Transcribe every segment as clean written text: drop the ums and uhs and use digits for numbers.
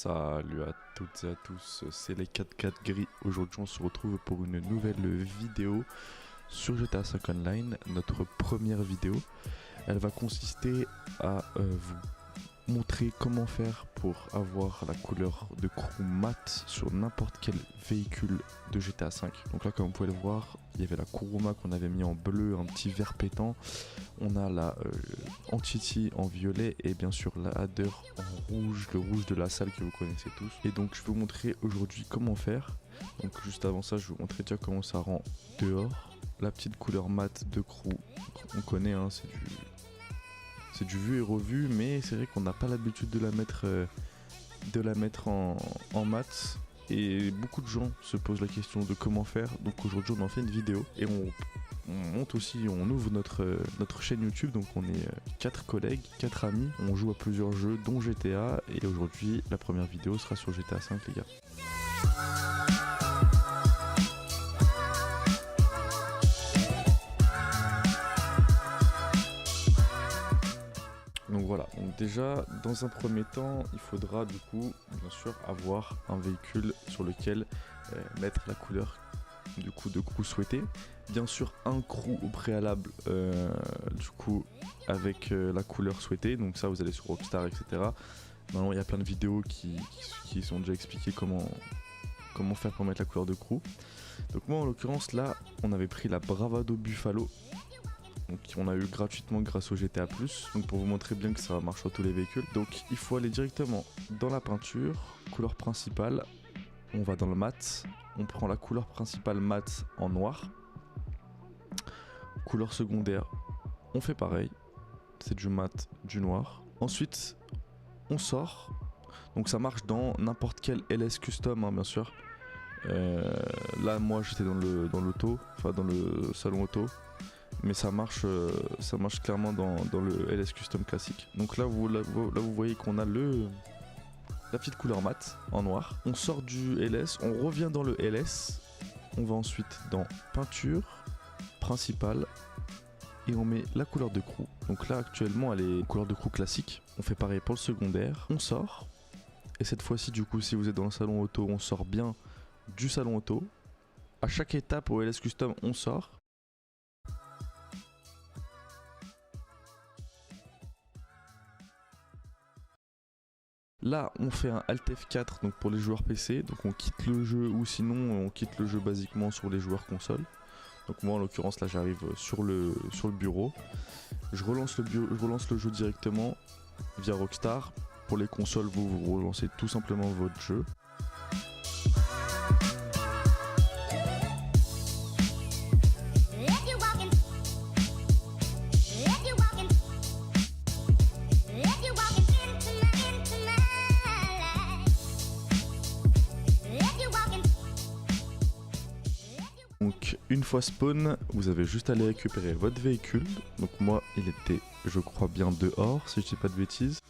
Salut à toutes et à tous, c'est les 4x4 gris. Aujourd'hui on se retrouve pour une nouvelle vidéo sur GTA 5 Online, notre première vidéo. Elle va consister à vous montrer comment faire pour avoir la couleur de crew mat sur n'importe quel véhicule de GTA 5. Donc là comme vous pouvez le voir, il y avait la Kuruma qu'on avait mis en bleu, un petit vert pétant. On a la Entity en violet et bien sûr la Adder en rouge, le rouge de la salle que vous connaissez tous. Et donc je vais vous montrer aujourd'hui comment faire. Donc juste avant ça je vais vous montrer déjà comment ça rend dehors. La petite couleur mat de crew, on connaît hein, c'est du vu et revu, mais c'est vrai qu'on n'a pas l'habitude de la mettre en mat. Et beaucoup de gens se posent la question de comment faire. Donc aujourd'hui on en fait une vidéo et on monte aussi, on ouvre notre chaîne YouTube. Donc on est 4 collègues, 4 amis, on joue à plusieurs jeux dont GTA. Et aujourd'hui la première vidéo sera sur GTA 5 les gars. Donc voilà, donc déjà dans un premier temps il faudra du coup bien sûr avoir un véhicule sur lequel mettre la couleur du coup de crew souhaité. Bien sûr un crew au préalable du coup avec la couleur souhaitée, donc ça vous allez sur Rockstar etc. Maintenant il y a plein de vidéos qui sont déjà expliquées comment faire pour mettre la couleur de crew. Donc moi en l'occurrence là on avait pris la Bravado Buffalo. Donc on a eu gratuitement grâce au GTA+, donc pour vous montrer bien que ça marche sur tous les véhicules. Donc il faut aller directement dans la peinture, couleur principale, on va dans le mat, on prend la couleur principale mat en noir. Couleur secondaire, on fait pareil, c'est du mat, du noir. Ensuite on sort, donc ça marche dans n'importe quel LS custom hein, bien sûr. Là moi j'étais dans l'auto, enfin dans le salon auto. Mais ça marche clairement dans le LS Custom classique. Donc là vous voyez qu'on a la petite couleur mat en noir. On sort du LS, on revient dans le LS. On va ensuite dans peinture principale et on met la couleur de crew. Donc là actuellement elle est couleur de crew classique. On fait pareil pour le secondaire. On sort. Et cette fois-ci du coup si vous êtes dans le salon auto, on sort bien du salon auto. À chaque étape au LS Custom on sort. Là on fait un Alt F4 donc pour les joueurs PC, donc on quitte le jeu ou sinon on quitte le jeu basiquement sur les joueurs console. Donc moi en l'occurrence là j'arrive sur le bureau, je relance le jeu directement via Rockstar. Pour les consoles vous relancez tout simplement votre jeu. Donc une fois spawn, vous avez juste à aller récupérer votre véhicule. Donc moi il était je crois bien dehors si je dis pas de bêtises.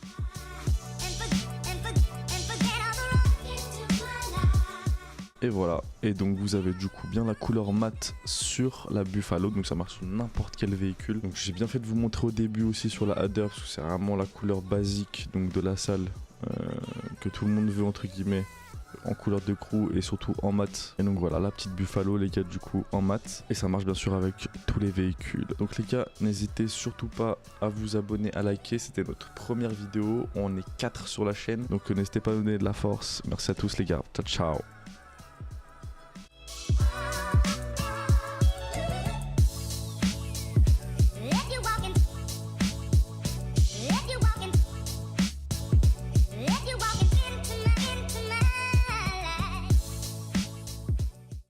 Et voilà, et donc vous avez du coup bien la couleur mat sur la Buffalo, donc ça marche sur n'importe quel véhicule. Donc j'ai bien fait de vous montrer au début aussi sur la Adder, parce que c'est vraiment la couleur basique donc de la salle que tout le monde veut entre guillemets, en couleur de crew et surtout en mat. Et donc voilà la petite Buffalo les gars du coup en mat, et ça marche bien sûr avec tous les véhicules. Donc les gars n'hésitez surtout pas à vous abonner, à liker, c'était notre première vidéo, on est 4 sur la chaîne donc n'hésitez pas à donner de la force. Merci à tous les gars, ciao ciao.